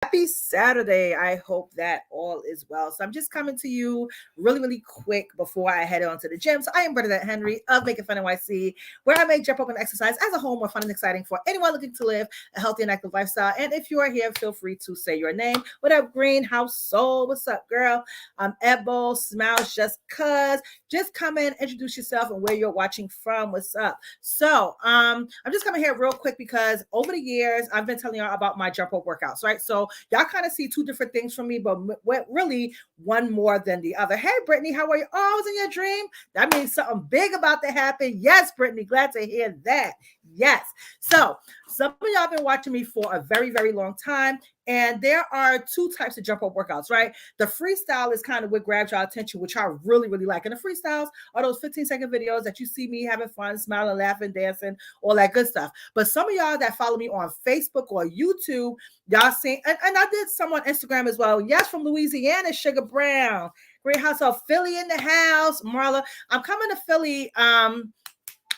Happy Saturday. I hope that all is well. So I'm just coming to you really quick before I head on to the gym. So I am Bernadette Henry of Making Fun NYC, where I make jump up and exercise as a whole more fun and exciting for anyone looking to live a healthy and active lifestyle. And if you are here, feel free to say your name. What up, Greenhouse Soul? What's up, girl? I'm Ebo, Smiles Just Cuz. Just come in, introduce yourself and where you're watching from. What's up? So I'm just coming here real quick because over the years, I've been telling y'all about my jump rope workouts, right? So y'all kind of see two different things from me, but really one more than the other. Hey, Brittany, how are you? Oh, I was in your dream. That means something big about to happen. Yes, Brittany, glad to hear that. Yes. So some of y'all been watching me for a very long time. And there are two types of jump rope workouts, right? The freestyle is kind of what grabs your attention, which I really like. And the freestyles are those 15-second videos that you see me having fun, smiling, laughing, dancing, all that good stuff. But some of y'all that follow me on Facebook or YouTube, y'all seen, and I did some on Instagram as well. Yes, from Louisiana, Sugar Brown. Great house of Philly in the house. Marla, I'm coming to Philly.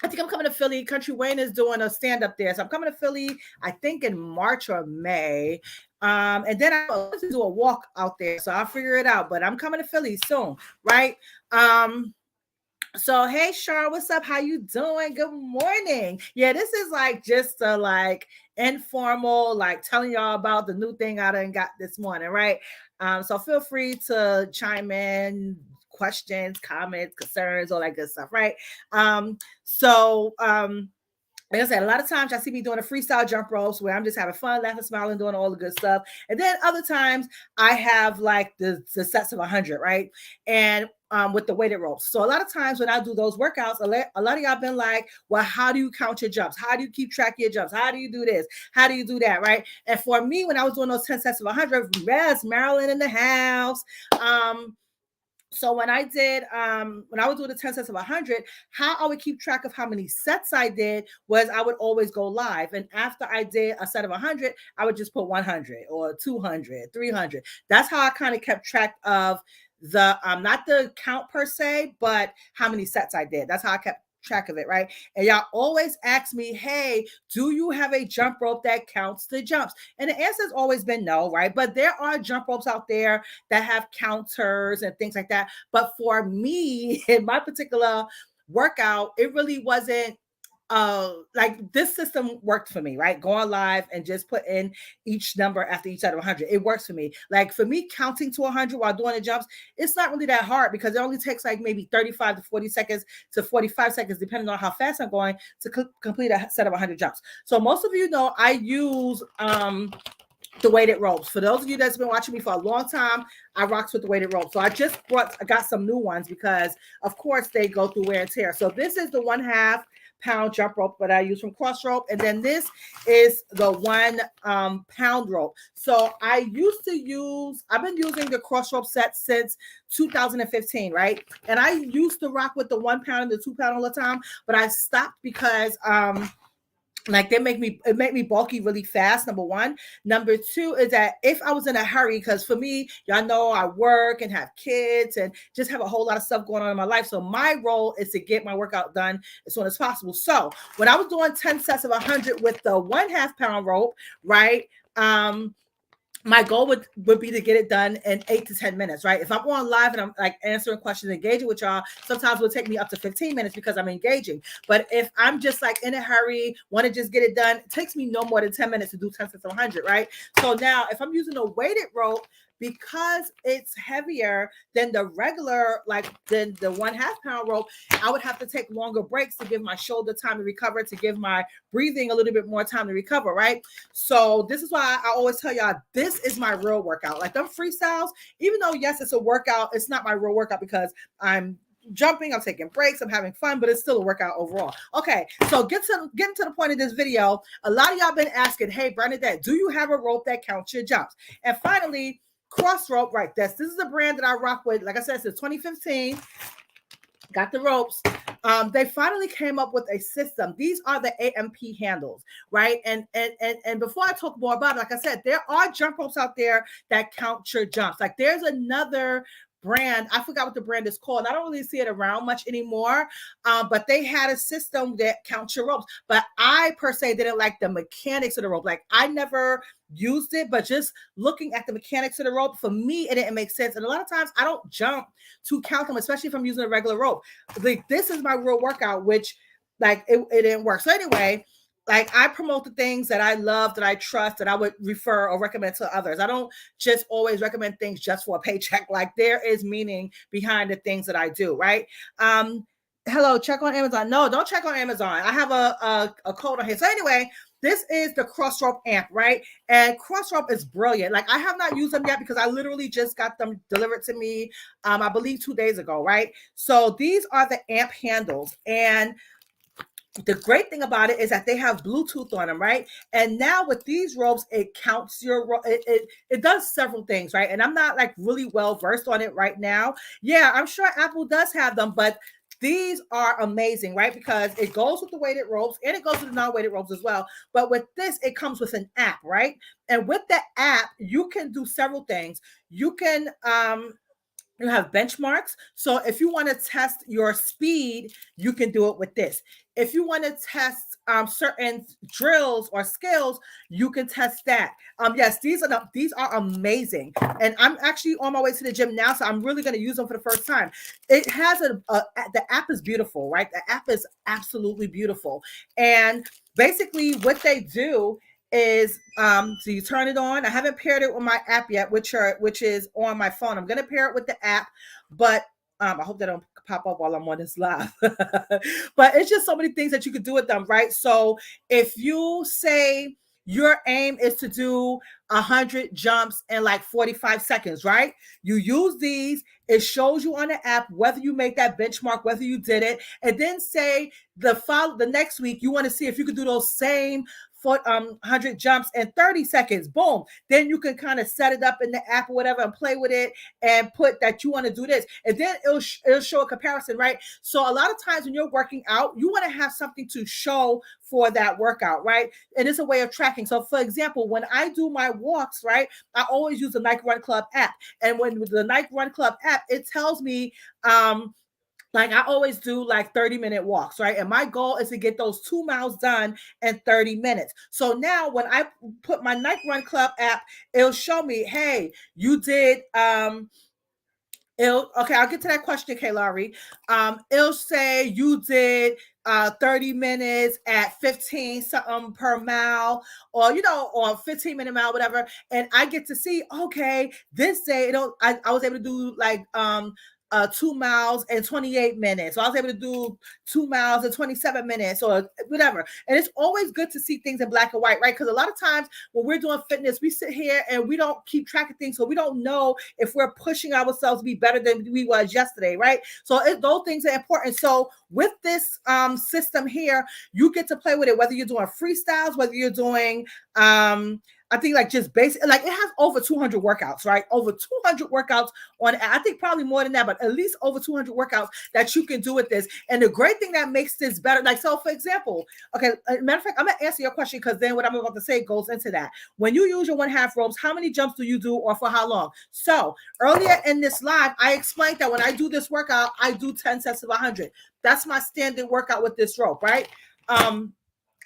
I think I'm coming to Philly. Country Wayne is doing a stand up there. So I'm coming to Philly, I think in March or May. And then I want to do a walk out there. So I'll figure it out. But I'm coming to Philly soon, right? So hey Char, what's up? How you doing? Good morning. Yeah, this is like just a like informal, like telling y'all about the new thing I done got this morning, right? So feel free to chime in, questions, comments, concerns, all that good stuff, right? So like I said, a lot of times I see me doing a freestyle jump ropes where I'm just having fun, laughing, smiling, doing all the good stuff. And then other times I have like the sets of 100, right? And with the weighted ropes. So a lot of times when I do those workouts, a lot of y'all been like, well, how do you count your jumps? How do you keep track of your jumps? How do you do this? How do you do that, right? And for me, when I was doing those 10 sets of 100, yes, Marilyn in the house. So when I did, when I would do the 10 sets of 100, how I would keep track of how many sets I did was I would always go live. And after I did a set of 100, I would just put 100 or 200, 300. That's how I kind of kept track of the, not the count per se, but how many sets I did. That's how I kept track of it, right? And y'all always ask me, hey, do you have a jump rope that counts the jumps? And the answer has always been no, right? But there are jump ropes out there that have counters and things like that. But for me, in my particular workout, it really wasn't like this system worked for me, right? Going live and just put in each number after each out of 100. It works for me. Like for me, counting to 100 while doing the jumps, it's not really that hard because it only takes like maybe 35 to 40 seconds to 45 seconds, depending on how fast I'm going to complete a set of 100 jumps. So most of you know I use the weighted ropes. For those of you that's been watching me for a long time, I rocks with the weighted ropes. So I got some new ones because of course they go through wear and tear. So this is the 1/2 pound jump rope that I use from Crossrope. And then this is the 1 pound rope. So I've been using the Crossrope set since 2015, right? And I used to rock with the 1 pound and the 2 pound all the time, but I stopped because like it make me bulky really fast. Number one. Number two is that if I was in a hurry, because for me, y'all know I work and have kids and just have a whole lot of stuff going on in my life. So my role is to get my workout done as soon as possible. So when I was doing 10 sets of 100 with the 1/2 pound rope, right? My goal would be to get it done in 8 to 10 minutes, right? If I'm on live and I'm like answering questions, engaging with y'all, sometimes it will take me up to 15 minutes because I'm engaging. But if I'm just like in a hurry, want to just get it done, it takes me no more than 10 minutes to do 10 sets of 100, right? So now if I'm using a weighted rope, because it's heavier than the regular, like than the 1/2 pound rope, I would have to take longer breaks to give my shoulder time to recover, to give my breathing a little bit more time to recover, right? So this is why I always tell y'all, this is my real workout. Like them freestyles, even though yes, it's a workout, it's not my real workout because I'm jumping, I'm taking breaks, I'm having fun, but it's still a workout overall. Okay, so getting to the point of this video, a lot of y'all been asking, hey, Bernadette, do you have a rope that counts your jumps? And finally, Crossrope, right? This is a brand that I rock with. Like I said, since 2015. Got the ropes. They finally came up with a system. These are the AMP handles, right? And before I talk more about it, like I said, there are jump ropes out there that count your jumps. Like there's another brand. I forgot what the brand is called. I don't really see it around much anymore. But they had a system that counts your ropes. But I per se didn't like the mechanics of the rope. Like I never used it, but just looking at the mechanics of the rope, for me, it didn't make sense. And a lot of times I don't jump to count them, especially if I'm using a regular rope. Like this is my real workout, which like it didn't work. So anyway, like I promote the things that I love, that I trust, that I would refer or recommend to others. I don't just always recommend things just for a paycheck. Like there is meaning behind the things that I do, right? Hello, check on Amazon. No, don't check on Amazon. I have a code on here. So anyway, this is the Crossrope amp, right? And Crossrope is brilliant. Like I have not used them yet because I literally just got them delivered to me, I believe 2 days ago, right? So these are the amp handles, and the great thing about it is that they have Bluetooth on them, right? And now with these ropes, it counts your it does several things, right? And I'm not like really well versed on it right now. Yeah, I'm sure Apple does have them, but these are amazing, right? Because it goes with the weighted ropes and it goes with the non-weighted ropes as well. But with this, it comes with an app, right? And with the app, you can do several things. You can you have benchmarks. So if you want to test your speed, you can do it with this. If you want to test certain drills or skills, you can test that. Yes, these are amazing. And I'm actually on my way to the gym now, so I'm really going to use them for the first time. It has the app is beautiful, right? The app is absolutely beautiful. And basically what they do is so you turn it on. I haven't paired it with my app yet, which is on my phone. I'm gonna pair it with the app, but I hope they don't pop up while I'm on this live. But it's just so many things that you could do with them, right? So if you say your aim is to do 100 jumps in like 45 seconds, right? You use these. It shows you on the app whether you make that benchmark, whether you did it, and then say the next week you want to see if you could do those same 100 jumps in 30 seconds. Boom. Then you can kind of set it up in the app or whatever and play with it and put that you want to do this. And then it'll show a comparison, right? So a lot of times when you're working out, you want to have something to show for that workout, right? And it's a way of tracking. So for example, when I do my walks, right, I always use the Nike Run Club app. And when the Nike Run Club app, it tells me, like I always do like 30-minute walks, right? And my goal is to get those 2 miles done in 30 minutes. So now when I put my Nike Run Club app, it'll show me, hey, you did okay, I'll get to that question, Kay Laurie. It'll say you did 30 minutes at 15 something per mile, or or 15-minute mile, whatever. And I get to see, okay, this day I was able to do like 2 miles and 28 minutes. So I was able to do 2 miles and 27 minutes or whatever. And it's always good to see things in black and white, right? Because a lot of times when we're doing fitness, we sit here and we don't keep track of things. So we don't know if we're pushing ourselves to be better than we was yesterday, right? So those things are important. So with this system here, you get to play with it, whether you're doing freestyles, whether you're doing I think like just basic, like it has over 200 workouts, right? Over 200 workouts on, I think probably more than that, but at least over 200 workouts that you can do with this. And the great thing that makes this better, like, so for example, okay, matter of fact, I'm going to answer your question because then what I'm about to say goes into that. When you use your 1/2 ropes, how many jumps do you do or for how long? So earlier in this live, I explained that when I do this workout, I do 10 sets of 100. That's my standard workout with this rope, right?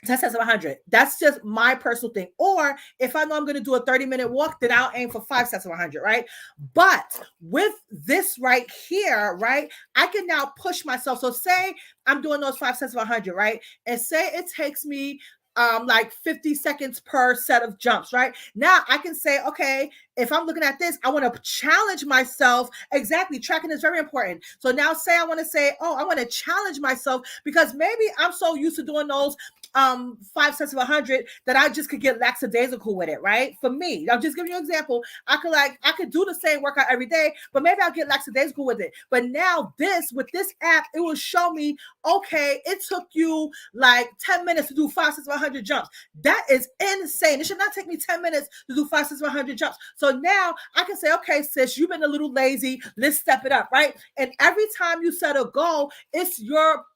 10 sets of 100. That's just my personal thing. Or if I know I'm going to do a 30-minute walk, then I'll aim for 5 sets of 100, right? But with this right here, right, I can now push myself. So say I'm doing those 5 sets of 100, right? And say it takes me like 50 seconds per set of jumps, right? Now I can say, okay, if I'm looking at this, I want to challenge myself. Exactly. Tracking is very important. So now say I want to say, oh, I want to challenge myself because maybe I'm so used to doing those 5 sets of 100 that I just could get lackadaisical with it, right? For me, I'm just giving you an example. I could do the same workout every day, but maybe I'll get lackadaisical with it. But now with this app, it will show me, okay, it took you like 10 minutes to do 5 sets of 100 jumps. That is insane. It should not take me 10 minutes to do 5 sets of 100 jumps. So now I can say, okay, sis, you've been a little lazy. Let's step it up, right? And every time you set a goal, it's your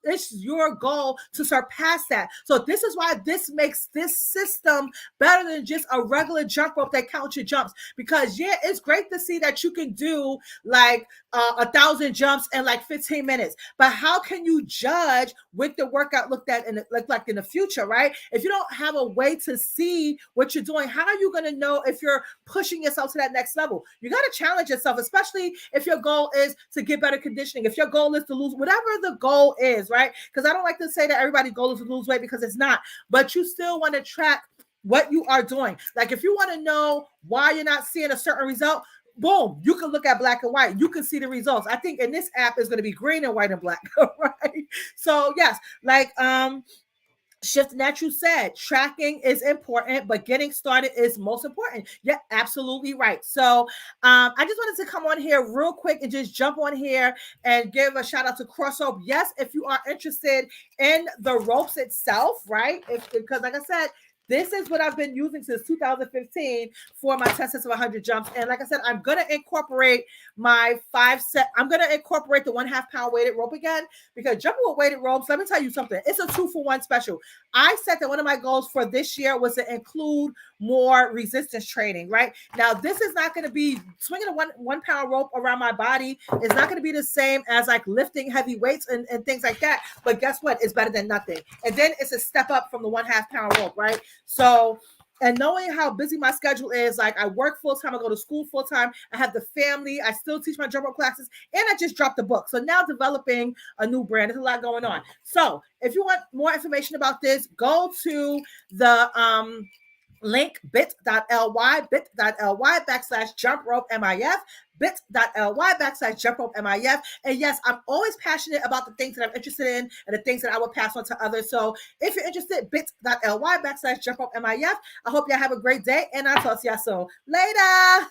goal to surpass that. So this is why this makes this system better than just a regular jump rope that counts your jumps. Because yeah, it's great to see that you can do like 1,000 jumps in like 15 minutes. But how can you judge what the workout looked at in like in the future, right? If you don't have a way to see what you're doing, how are you going to know if you're pushing yourself to that next level? You got to challenge yourself, especially if your goal is to get better conditioning. If your goal is to lose, whatever the goal is, right? Because I don't like to say that everybody's goal is to lose weight, because it's not. But you still want to track what you are doing. Like if you want to know why you're not seeing a certain result, boom, you can look at black and white. You can see the results. I think in this app is going to be green and white and black, right? So yes, like Shift that you said, tracking is important, but getting started is most important. Yeah, absolutely right. So I just wanted to come on here real quick and just jump on here and give a shout out to Cross Rope. Yes, if you are interested in the ropes itself, right? Because like I said, this is what I've been using since 2015 for my 10 sets of 100 jumps. And like I said, I'm going to incorporate my 5 set. I'm going to incorporate the 1/2 pound weighted rope again, because jumping with weighted ropes, let me tell you something. It's a 2-for-1 special. I said that one of my goals for this year was to include more resistance training, right? Now, this is not going to be swinging a 1 pound rope around my body. It's not going to be the same as like lifting heavy weights and things like that. But guess what? It's better than nothing. And then it's a step up from the 1/2 pound rope, right? So, and knowing how busy my schedule is, like I work full time, I go to school full time, I have the family, I still teach my jump rope classes, and I just dropped the book. So now developing a new brand, there's a lot going on. So if you want more information about this, go to the link bit.ly/jump rope MIF, bit.ly/jump rope MIF. And yes, I'm always passionate about the things that I'm interested in and the things that I will pass on to others. So if you're interested, bit.ly/jump rope MIF. I hope y'all have a great day, and I'll talk to y'all soon. Later.